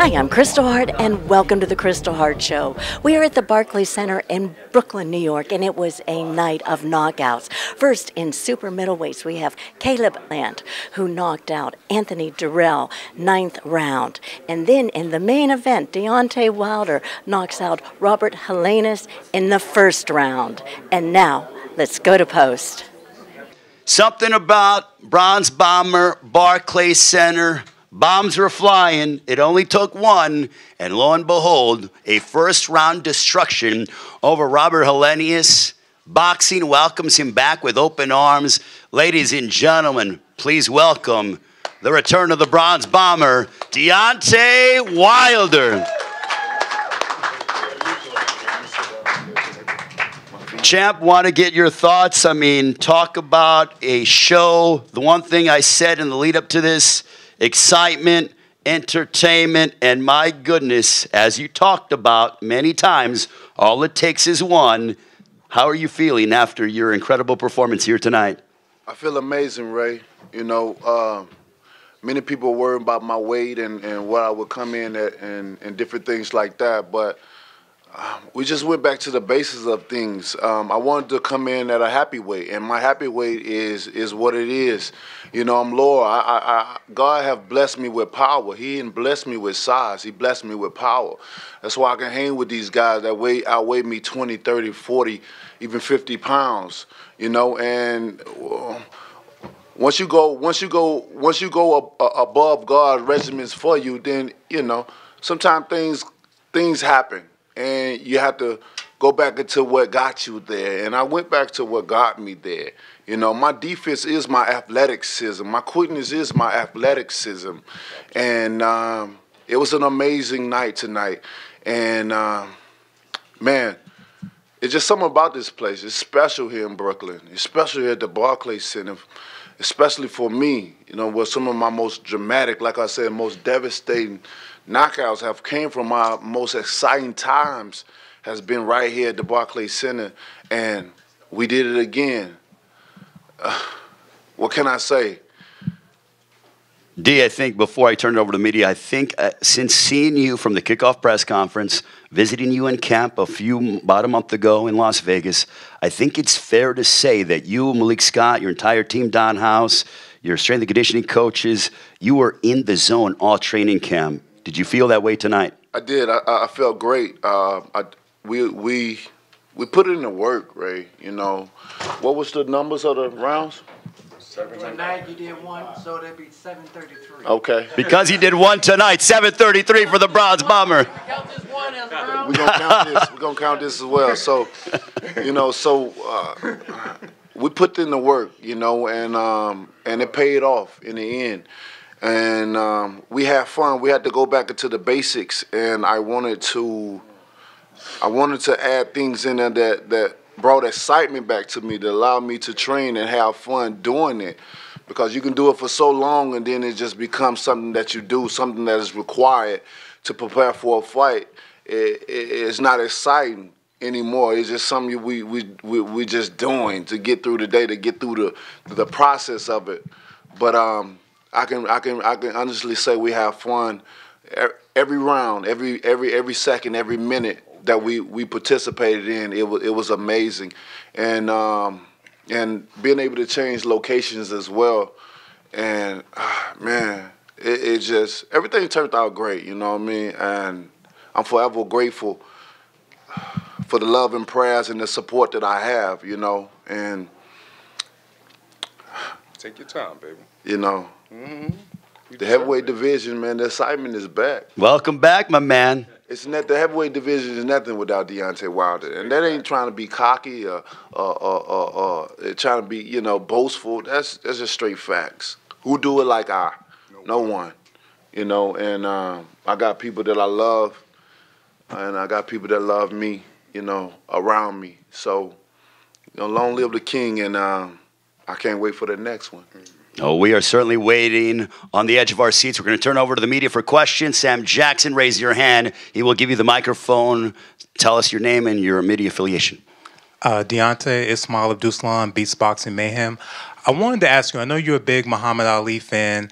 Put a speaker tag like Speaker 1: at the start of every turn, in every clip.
Speaker 1: Hi, I'm Kristal Hart, and welcome to the Kristal Hart Show. We are at the Barclays Center in Brooklyn, New York, and it was a night of knockouts. First, in super middleweights, we have Caleb Plant, who knocked out Anthony Durrell, 9th round. And then in the main event, Deontay Wilder knocks out Robert Helenius in the 1st round. And now, let's go to post.
Speaker 2: Something about Bronze Bomber, Barclays Center. Bombs were flying. It only took one. And lo and behold, a 1st-round destruction over Robert Helenius. Boxing welcomes him back with open arms. Ladies and gentlemen, please welcome the return of the Bronze Bomber, Deontay Wilder. Champ, want to get your thoughts? I mean, talk about a show. The one thing I said in the lead up to this, excitement, entertainment, and my goodness, as you talked about many times, all it takes is one. How are you feeling after your incredible performance here tonight?
Speaker 3: I feel amazing, Ray. You know, many people worry about my weight and what I would come in at and different things like that, but we just went back to the basis of things. I wanted to come in at a happy weight, and my happy weight is what it is. You know, I'm lower. God have blessed me with power. He didn't bless me with size. He blessed me with power. That's why I can hang with these guys that outweigh me 20, 30, 40, even 50 pounds. You know, and once you go above God's regiments for you, then you know sometimes things happen. And you have to go back into what got you there. And I went back to what got me there. You know, my defense is my athleticism. My quickness is my athleticism. And it was an amazing night tonight. And, man, it's just something about this place. It's special here in Brooklyn. It's special here at the Barclays Center, especially for me. You know, where some of my most dramatic, like I said, most devastating knockouts have came from my most exciting times has been right here at the Barclays Center, and we did it again. What can I say?
Speaker 2: D, I think before I turn it over to the media, I think since seeing you from the kickoff press conference, visiting you in camp about a month ago in Las Vegas, I think it's fair to say that you, Malik Scott, your entire team, Don House, your strength and conditioning coaches, you were in the zone all training camp. Did you feel that way tonight? I
Speaker 3: did. I felt great. We put it in the work, Ray. You know, what was the numbers of the rounds?
Speaker 4: Tonight you did one, so that'd be 733.
Speaker 3: Okay.
Speaker 2: Because he did one tonight, 733 for the Bronze Bomber.
Speaker 4: Count this one as a round.
Speaker 3: We're gonna count this. We're gonna count this as well. So, you know, we put in the work, you know, and it paid off in the end. And we had fun. We had to go back into the basics, and I wanted to add things in there that brought excitement back to me, that allowed me to train and have fun doing it. Because you can do it for so long, and then it just becomes something that you do, something that is required to prepare for a fight. It's not exciting anymore. It's just something we just doing to get through the day, to get through the process of it. But I can honestly say we have fun every round, every second, every minute that we participated in. It was amazing, and being able to change locations as well, and man, it just everything turned out great. You know what I mean? And I'm forever grateful for the love and prayers and the support that I have. You know, and
Speaker 5: take your time, baby.
Speaker 3: You know. The heavyweight division, man, the excitement is back.
Speaker 2: Welcome back, my man.
Speaker 3: It's not the heavyweight division is nothing without Deontay Wilder, and that ain't trying to be cocky or trying to be, you know, boastful. That's just straight facts. Who do it like I? No one. You know, and I got people that I love, and I got people that love me, you know, around me. So, you know, long live the king, and I can't wait for the next one.
Speaker 2: Oh, we are certainly waiting on the edge of our seats. We're going to turn over to the media for questions. Sam Jackson, raise your hand. He will give you the microphone. Tell us your name and your media affiliation.
Speaker 6: Deontay Ismail Abdussalam, Beats Boxing Mayhem. I wanted to ask you, I know you're a big Muhammad Ali fan.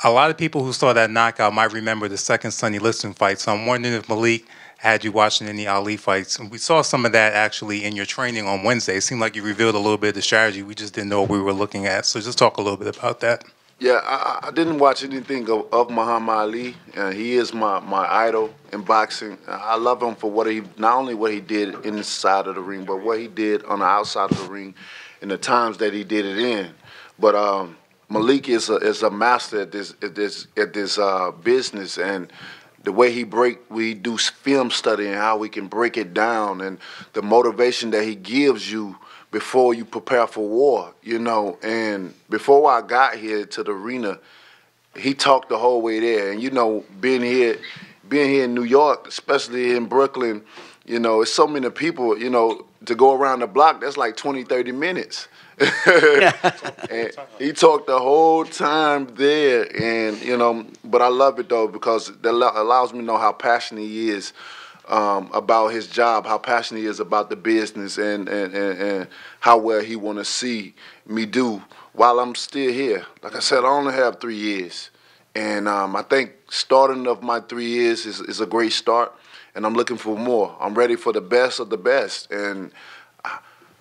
Speaker 6: A lot of people who saw that knockout might remember the second Sonny Liston fight, so I'm wondering if Malik had you watching any Ali fights. And we saw some of that actually in your training on Wednesday. It seemed like you revealed a little bit of the strategy. We just didn't know what we were looking at. So just talk a little bit about that.
Speaker 3: Yeah, I didn't watch anything of Muhammad Ali. He is my idol in boxing. I love him for not only what he did inside of the ring, but what he did on the outside of the ring and the times that he did it in. But Malik is a master at this business, and the way we do film study and how we can break it down, and the motivation that he gives you before you prepare for war, you know. And before I got here to the arena, he talked the whole way there. And you know, being here in New York, especially in Brooklyn, you know, it's so many people, you know, to go around the block, that's like 20, 30 minutes. And he talked the whole time there, and you know, but I love it though, because that allows me to know how passionate he is about his job, how passionate he is about the business, and how well he want to see me do while I'm still here. Like I said, I only have 3 years, and I think starting of my 3 years is a great start, and I'm looking for more. I'm ready for the best of the best, and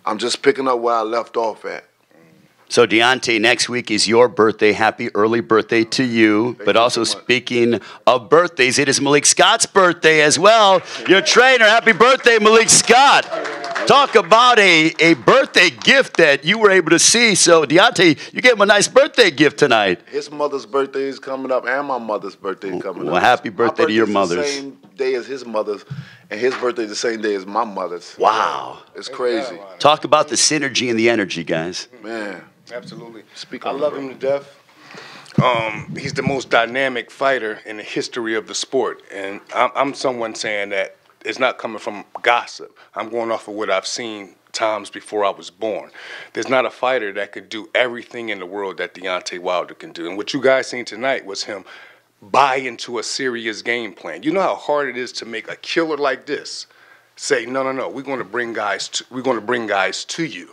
Speaker 3: I'm just picking up where I left off at.
Speaker 2: So, Deontay, next week is your birthday. Happy early birthday to you. But also, speaking of birthdays, it is Malik Scott's birthday as well. Your trainer, happy birthday, Malik Scott. Talk about a birthday gift that you were able to see. So, Deontay, you gave him a nice birthday gift tonight.
Speaker 3: His mother's birthday is coming up, and my mother's birthday is coming up.
Speaker 2: Well, happy birthday to your mothers.
Speaker 3: The same day as his mother's, and his birthday is the same day as my mother's.
Speaker 2: Wow.
Speaker 3: It's crazy.
Speaker 2: Talk about the synergy and the energy, guys.
Speaker 3: Man.
Speaker 5: Absolutely. I love him to death. He's the most dynamic fighter in the history of the sport. And I'm someone saying that it's not coming from gossip. I'm going off of what I've seen times before I was born. There's not a fighter that could do everything in the world that Deontay Wilder can do. And what you guys seen tonight was him buy into a serious game plan. You know how hard it is to make a killer like this say, no, we're going to bring guys to you.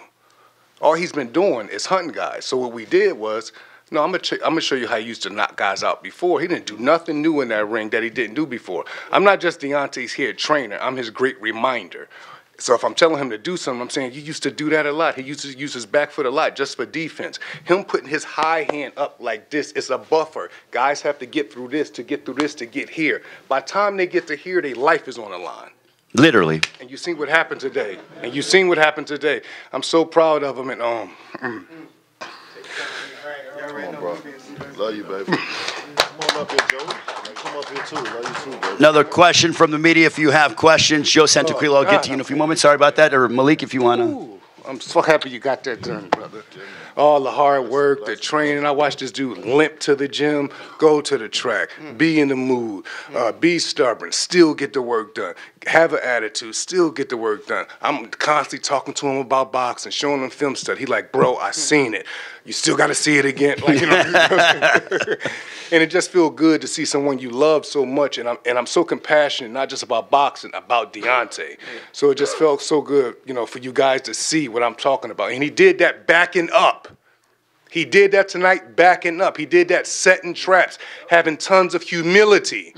Speaker 5: All he's been doing is hunting guys. So what we did was, no, I'm gonna show you how he used to knock guys out before. He didn't do nothing new in that ring that he didn't do before. I'm not just Deontay's head trainer. I'm his great reminder. So if I'm telling him to do something, I'm saying, you used to do that a lot. He used to use his back foot a lot just for defense. Him putting his high hand up like this is a buffer. Guys have to get through this to get through this to get here. By the time they get to here, their life is on the line.
Speaker 2: Literally.
Speaker 5: And you seen what happened today. I'm so proud of him. And
Speaker 3: Come on, bro. Love you, baby. Come on up here, Joe. Come up here too. Love you too, baby.
Speaker 2: Another question from the media. If you have questions, Joe Santaquillo, I'll get to you in a few moments. Sorry about that. Or Malik, if you want to.
Speaker 5: I'm so happy you got that done, brother. All the hard work, the training. I watched this dude limp to the gym, go to the track, be in the mood, be stubborn, still get the work done, have an attitude, still get the work done. I'm constantly talking to him about boxing, showing him film stuff. He like, bro, I seen it. You still got to see it again. Like, you know. And it just feels good to see someone you love so much. And I'm so compassionate, not just about boxing, about Deontay. So it just felt so good, you know, for you guys to see what I'm talking about. And he did that backing up. He did that tonight backing up. He did that setting traps, having tons of humility.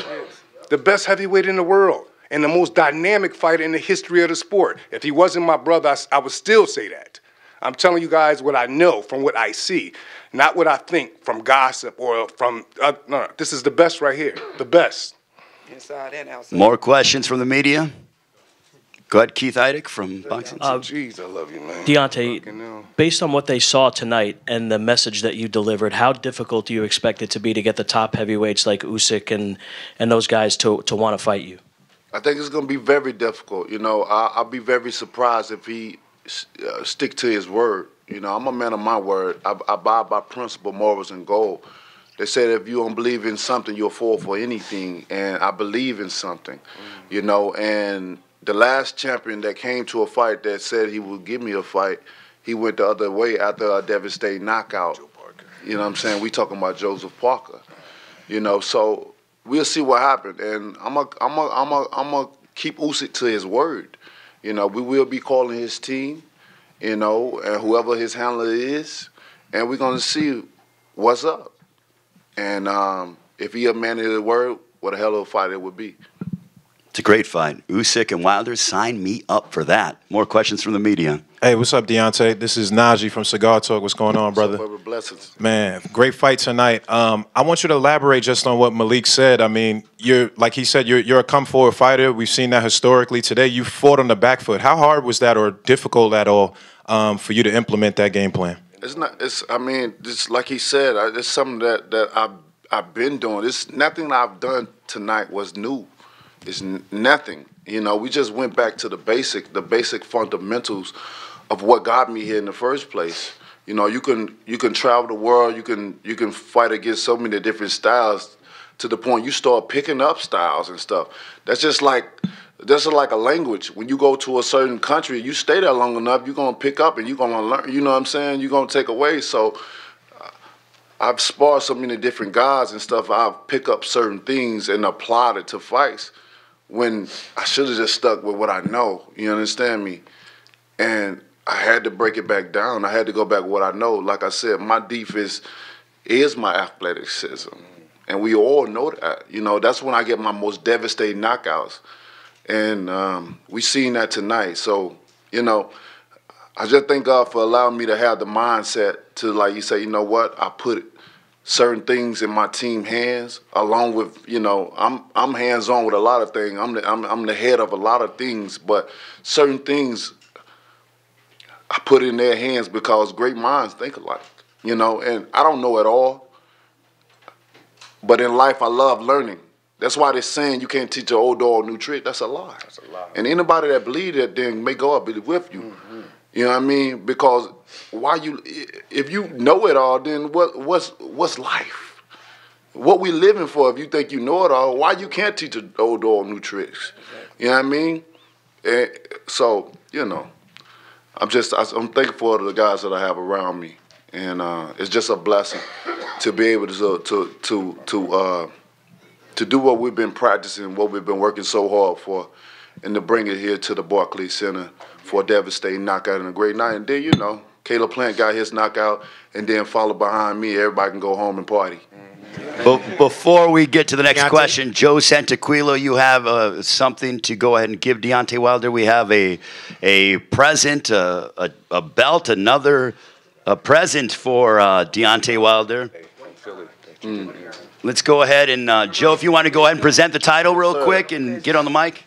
Speaker 5: The best heavyweight in the world and the most dynamic fighter in the history of the sport. If he wasn't my brother, I would still say that. I'm telling you guys what I know from what I see, not what I think from gossip or from, no, this is the best right here, the best.
Speaker 4: Inside and outside.
Speaker 2: More questions from the media? Go ahead, Keith Eidick from Boxing.
Speaker 5: Jeez, I love you, man.
Speaker 7: Deontay, based on what they saw tonight and the message that you delivered, how difficult do you expect it to be to get the top heavyweights like Usyk and those guys to want to fight you?
Speaker 3: I think it's going to be very difficult. You know, I'll be very surprised if he stick to his word. You know, I'm a man of my word. I abide by principle, morals, and goal. They said if you don't believe in something, you'll fall for anything. And I believe in something, you know. And the last champion that came to a fight that said he would give me a fight, he went the other way after a devastating knockout. You know what I'm saying? We talking about Joseph Parker. You know, so we'll see what happens. And I'm a keep Usyk to his word. You know, we will be calling his team, you know, and whoever his handler is, and we're going to see what's up. And if he a man of his word, what a hell of a fight it would be.
Speaker 2: It's a great fight. Usyk and Wilder, sign me up for that. More questions from the media.
Speaker 8: Hey, what's up, Deontay? This is Najee from Cigar Talk. What's going on, brother?
Speaker 3: So, blessings.
Speaker 8: Man, great fight tonight. I want you to elaborate just on what Malik said. I mean, like he said, you're a come-forward fighter. We've seen that historically. Today, you fought on the back foot. How hard was that, or difficult at all, for you to implement that game plan?
Speaker 3: It's not. I mean, just like he said, it's something that I've been doing. It's nothing I've done tonight was new. It's nothing. You know, we just went back to the basic fundamentals of what got me here in the first place. You know, you can travel the world, you can fight against so many different styles to the point you start picking up styles and stuff. That's just like a language. When you go to a certain country, you stay there long enough, you're gonna pick up and you're gonna learn. You know what I'm saying? You're gonna take away. So I've sparred so many different guys and stuff. I've picked up certain things and applied it to fights when I should have just stuck with what I know. You understand me? And I had to break it back down. I had to go back with what I know. Like I said, my defense is my athleticism. And we all know that. You know, that's when I get my most devastating knockouts. And we seen that tonight. So, you know, I just thank God for allowing me to have the mindset to, like you say, you know what, I put certain things in my team hands, along with, you know, I'm hands-on with a lot of things. I'm the head of a lot of things, but certain things I put in their hands because great minds think alike, you know, and I don't know it all, but in life I love learning. That's why they're saying you can't teach an old dog a new trick. That's a lie. That's a lie. And anybody that believes that then may go up with you. Mm-hmm. You know what I mean? Because if you know it all, then what's life? What we living for? If you think you know it all, why you can't teach an old dog new tricks? You know what I mean? And so, you know, I'm thankful for the guys that I have around me, and it's just a blessing to be able to do what we've been practicing, what we've been working so hard for, and to bring it here to the Barclays Center for a devastating knockout and a great night. And then, you know, Caleb Plant got his knockout, and then followed behind me. Everybody can go home and party.
Speaker 2: Before we get to the next question, Joe Santaquilo, you have something to go ahead and give Deontay Wilder. We have a present, a belt, another present for Deontay Wilder. Let's go ahead and, Joe, if you want to go ahead and present the title real quick and get on the mic.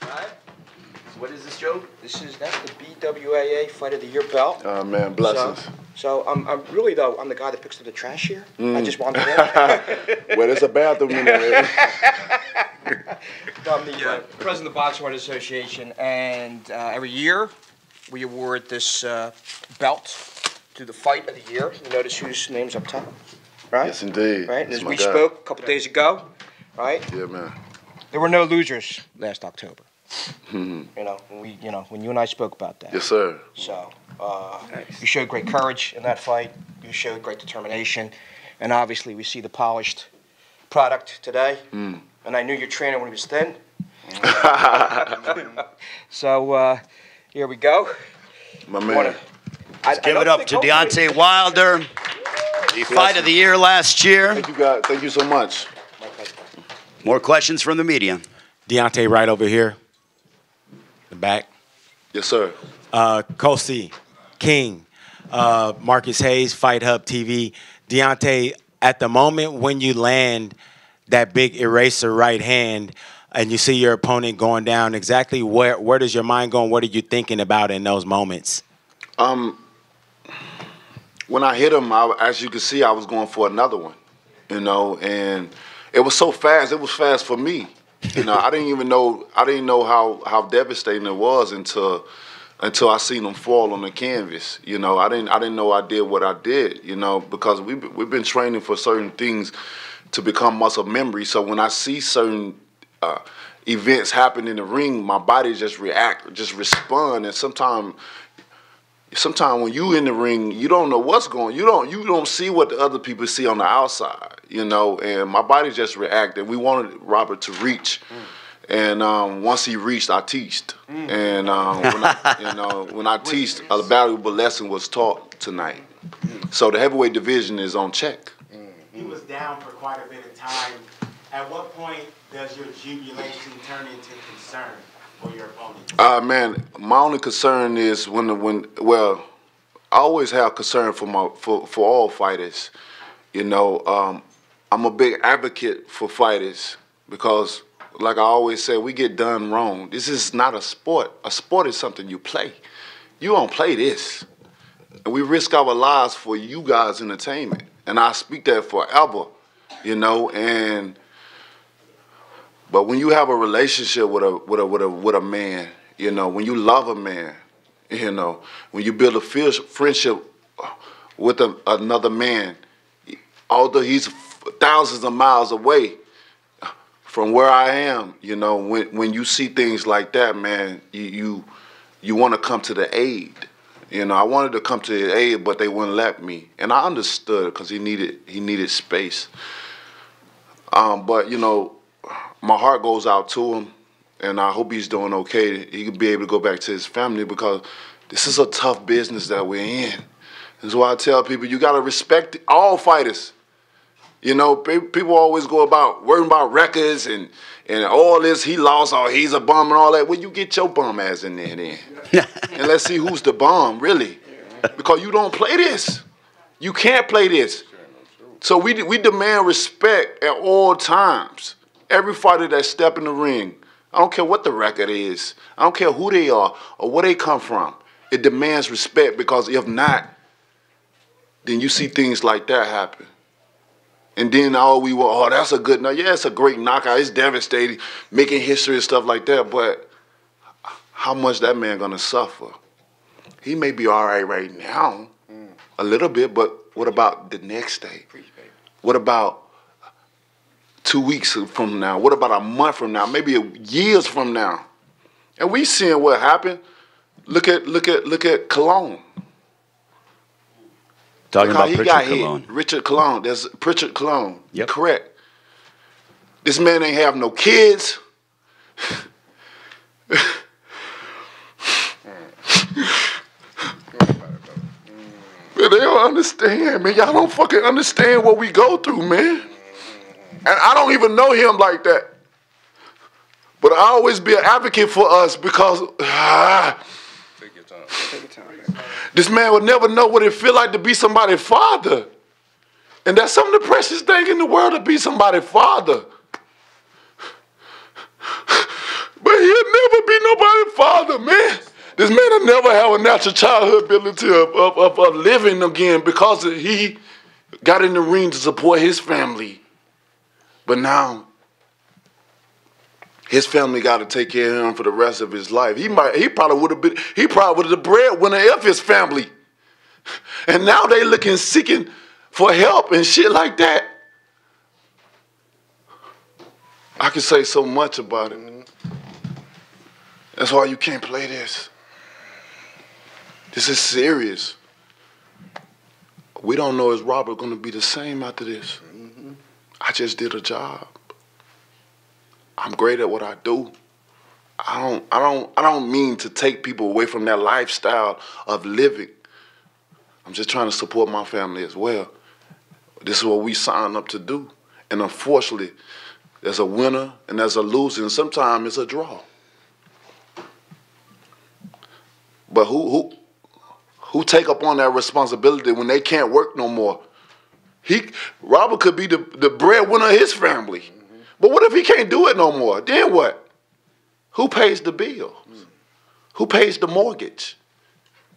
Speaker 4: What is this, Joe? That's the BWAA Fight of the Year belt.
Speaker 3: Oh, man, blessings.
Speaker 4: So I'm really, though, I'm the guy that picks up the trash here. I just wanted to
Speaker 3: well, there's a bathroom in there.
Speaker 4: I'm the president of the Boxing Art Association, and every year we award this belt to the Fight of the Year. You notice whose name's up top, right?
Speaker 3: Yes, indeed.
Speaker 4: Right, and as we spoke a couple days ago, right?
Speaker 3: Yeah, man.
Speaker 4: There were no losers last October. You know, when you and I spoke about that.
Speaker 3: Yes, sir.
Speaker 4: So you showed great courage in that fight. You showed great determination, and obviously we see the polished product today. And I knew your trainer when he was thin. So here we go.
Speaker 3: My man.
Speaker 2: Let's give it up to Deontay Wilder, the Fight of the Year last year.
Speaker 3: Thank you, guys. Thank you so much.
Speaker 2: More questions from the media.
Speaker 9: Deontay right over here. The back.
Speaker 3: Yes, sir.
Speaker 9: Kosi, King, Marcus Hayes, Fight Hub TV. Deontay, at the moment when you land that big eraser right hand and you see your opponent going down, exactly where does your mind go and what are you thinking about in those moments?
Speaker 3: When I hit him, as you can see, I was going for another one, you know, and it was so fast. It was fast for me. You know, I didn't know how devastating it was until I seen him fall on the canvas. You know, I didn't know I did what I did. You know, because we've been training for certain things to become muscle memory. So when I see certain events happen in the ring, my body just respond. And sometimes when you in the ring, you don't know what's going. You don't see what the other people see on the outside. You know, and my body just reacted. We wanted Robert to reach, and once he reached, I teached. And when I teached, a valuable lesson was taught tonight. So the heavyweight division is on check.
Speaker 10: He was
Speaker 9: down for quite a bit of time. At what point does your jubilation turn into concern for your opponent?
Speaker 3: Man, my only concern is well, I always have concern for all fighters. You know, I'm a big advocate for fighters because, like I always say, we get done wrong. This is not a sport. A sport is something you play. You don't play this. And we risk our lives for you guys' entertainment. And I speak that forever, you know, but when you have a relationship with a man, you know, when you love a man, you know, when you build a friendship with another man, although he's thousands of miles away from where I am, you know, when you see things like that, man, you want to come to the aid. You know, I wanted to come to the aid, but they wouldn't let me, and I understood because he needed space. But you know, my heart goes out to him, and I hope he's doing okay. He can be able to go back to his family because this is a tough business that we're in. That's why I tell people you gotta respect all fighters. You know, people always go about worrying about records and all this, he lost or he's a bum and all that. Well, you get your bum ass in there then. And let's see who's the bum, really. Because you don't play this. You can't play this. So we demand respect at all times. Every fighter that step in the ring, I don't care what the record is. I don't care who they are or where they come from. It demands respect because if not, then you see things like that happen. And then that's a good, yeah, it's a great knockout. It's devastating, making history and stuff like that. But how much that man gonna suffer? He may be all right now, a little bit, but what about the next day? What about 2 weeks from now? What about a month from now? Maybe years from now? And we seeing what happened. Look at Cologne.
Speaker 2: Talking about Pritchard Cologne.
Speaker 3: Richard Cologne. There's Pritchard Cologne.
Speaker 2: Yep.
Speaker 3: Correct. This man ain't have no kids. Man, they don't understand, man. Y'all don't fucking understand what we go through, man. And I don't even know him like that. But I always be an advocate for us because
Speaker 5: Take your time. Take your time, man.
Speaker 3: This man would never know what it feel like to be somebody's father. And that's some of the precious thing in the world, to be somebody's father. But he'll never be nobody's father, man. This man will never have a natural childhood ability of living again because he got in the ring to support his family. But now, his family got to take care of him for the rest of his life. He probably would have been the breadwinner of his family. And now they seeking for help and shit like that. I can say so much about it. That's why you can't play this. This is serious. We don't know is Robert going to be the same after this. I just did a job. I'm great at what I do. I don't mean to take people away from that lifestyle of living. I'm just trying to support my family as well. This is what we signed up to do. And unfortunately, there's a winner and there's a loser, and sometimes it's a draw. But who take up on that responsibility when they can't work no more? Robert could be the breadwinner of his family. But what if he can't do it no more? Then what? Who pays the bills? Who pays the mortgage?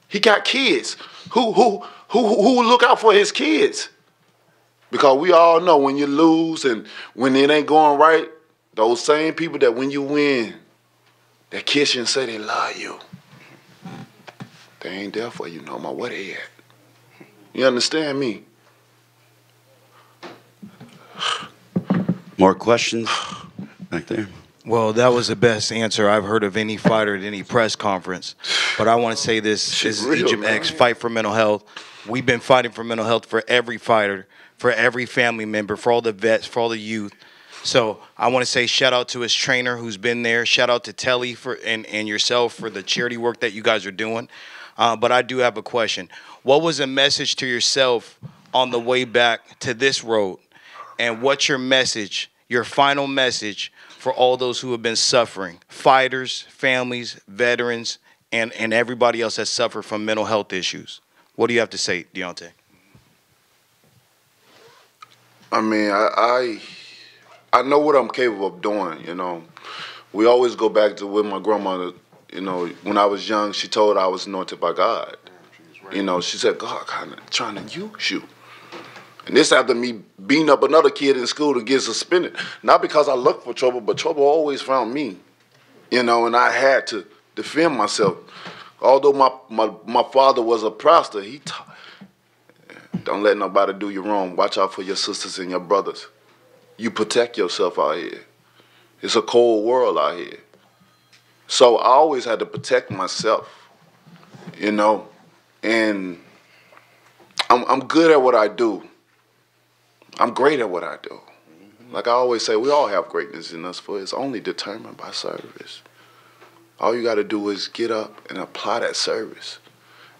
Speaker 3: He got kids. Who will look out for his kids? Because we all know when you lose and when it ain't going right, those same people that when you win, that kiss you and say they love you, they ain't there for you no more. Where they at? You understand me?
Speaker 2: More questions back there?
Speaker 10: Well, that was the best answer I've heard of any fighter at any press conference. But I want to say this. This is
Speaker 3: real,
Speaker 10: Egypt
Speaker 3: man.
Speaker 10: X, Fight for Mental Health. We've been fighting for mental health for every fighter, for every family member, for all the vets, for all the youth. So I want to say shout out to his trainer who's been there. Shout out to Telly and yourself for the charity work that you guys are doing. But I do have a question. What was a message to yourself on the way back to this road And what's your message, your final message for all those who have been suffering, fighters, families, veterans, and everybody else that suffered from mental health issues? What do you have to say, Deontay?
Speaker 3: I mean, I know what I'm capable of doing, you know. We always go back to when my grandmother, you know, when I was young, she told I was anointed by God. You know, she said, God kind of trying to use you. And this after me beating up another kid in school to get suspended. Not because I looked for trouble, but trouble always found me. You know, and I had to defend myself. Although my father was a pastor, he taught, don't let nobody do you wrong. Watch out for your sisters and your brothers. You protect yourself out here. It's a cold world out here. So I always had to protect myself, you know. And I'm good at what I do. I'm great at what I do. Like I always say, we all have greatness in us, for it's only determined by service. All you got to do is get up and apply that service.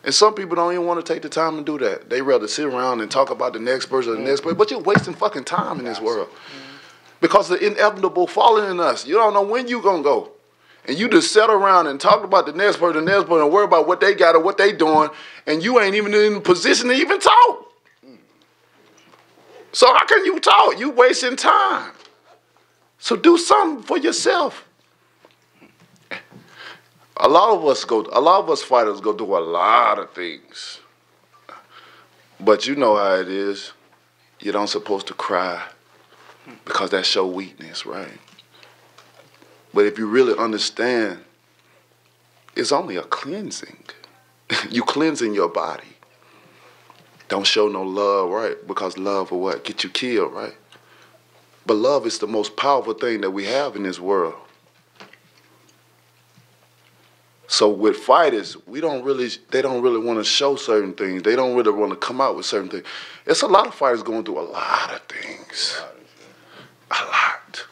Speaker 3: And some people don't even want to take the time to do that. They rather sit around and talk about the next person or the next person, but you're wasting fucking time in this world. Because the inevitable following us, you don't know when you're going to go. And you just sit around and talk about the next person, and worry about what they got or what they doing, and you ain't even in a position to even talk. So how can you talk? You wasting time. So do something for yourself. A lot of us fighters go through a lot of things. But you know how it is. You don't supposed to cry because that show weakness, right? But if you really understand, it's only a cleansing. You cleansing your body. Don't show no love, right? Because love will what? Get you killed, right? But love is the most powerful thing that we have in this world. So with fighters, they don't really want to show certain things. They don't really want to come out with certain things. It's a lot of fighters going through a lot of things. A lot.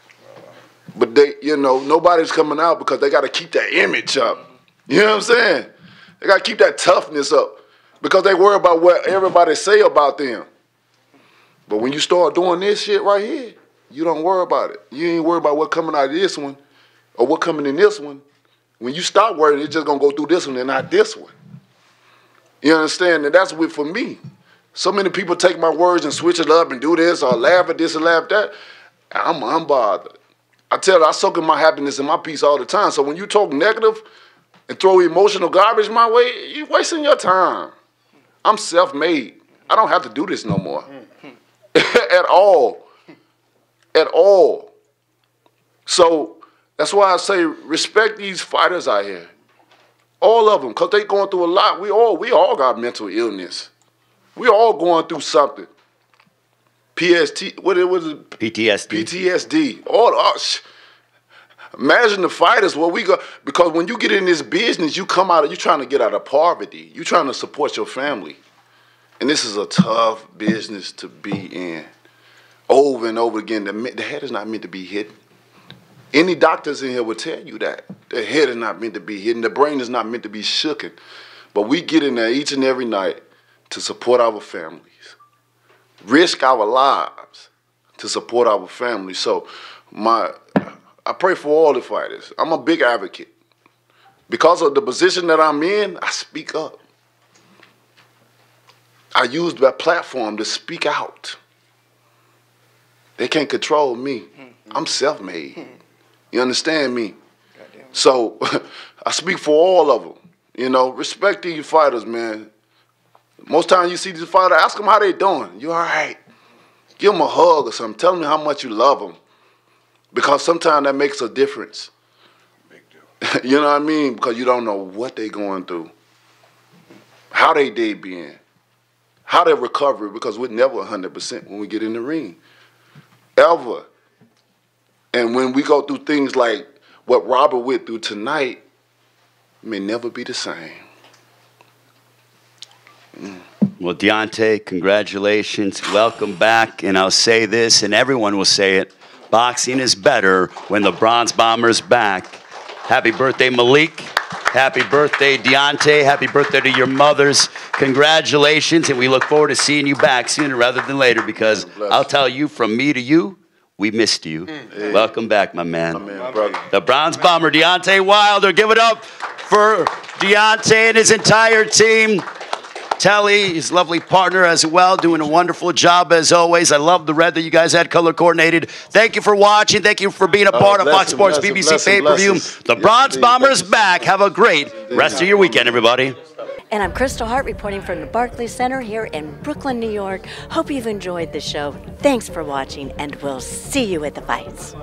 Speaker 3: But they, you know, nobody's coming out because they got to keep that image up. You know what I'm saying? They got to keep that toughness up because they worry about what everybody say about them. But when you start doing this shit right here, you don't worry about it. You ain't worry about what coming out of this one or what coming in this one. When you stop worrying, it's just going to go through this one and not this one. You understand? And that's what for me. So many people take my words and switch it up and do this or laugh at this and laugh at that. I'm unbothered. I tell you, I soak in my happiness and my peace all the time. So when you talk negative and throw emotional garbage my way, you're wasting your time. I'm self-made. I don't have to do this no more. At all. At all. So that's why I say respect these fighters out here. All of them, because they going through a lot. We all got mental illness. We all going through something. What was it?
Speaker 2: PTSD.
Speaker 3: PTSD. Imagine the fighters, what we got. Because when you get in this business, you you're trying to get out of poverty. You're trying to support your family. And this is a tough business to be in. Over and over again, the head is not meant to be hidden. Any doctors in here will tell you that. The head is not meant to be hidden. The brain is not meant to be shooken. But we get in there each and every night to support our families. Risk our lives to support our families. So I pray for all the fighters. I'm a big advocate. Because of the position that I'm in, I speak up. I use that platform to speak out. They can't control me. I'm self-made. You understand me? So I speak for all of them. You know, respect these fighters, man. Most times you see these fighters, ask them how they doing. You all right? Give them a hug or something. Tell them how much you love them. Because sometimes that makes a difference. Big deal. You know what I mean? Because you don't know what they going through. How they day being. How they recover. Because we're never 100% when we get in the ring. Ever. And when we go through things like what Robert went through tonight, it may never be the same.
Speaker 2: Well, Deontay, congratulations. Welcome back. And I'll say this, and everyone will say it. Boxing is better when the Bronze Bomber's back. Happy birthday, Malik. Happy birthday, Deontay. Happy birthday to your mothers. Congratulations, and we look forward to seeing you back sooner rather than later because I'll tell you, from me to you, we missed you. Hey. Welcome back, my man.
Speaker 3: Brother.
Speaker 2: The Bronze Bomber, Deontay Wilder. Give it up for Deontay and his entire team. Telly, his lovely partner as well, doing a wonderful job as always. I love the red that you guys had color coordinated. Thank you for watching. Thank you for being a part of Fox Sports BBC pay-per-view. The Bronze Bomber is back. Have a great rest of your weekend, everybody.
Speaker 1: And I'm Kristal Hart reporting from the Barclays Center here in Brooklyn, New York. Hope you've enjoyed the show. Thanks for watching, and we'll see you at the fights.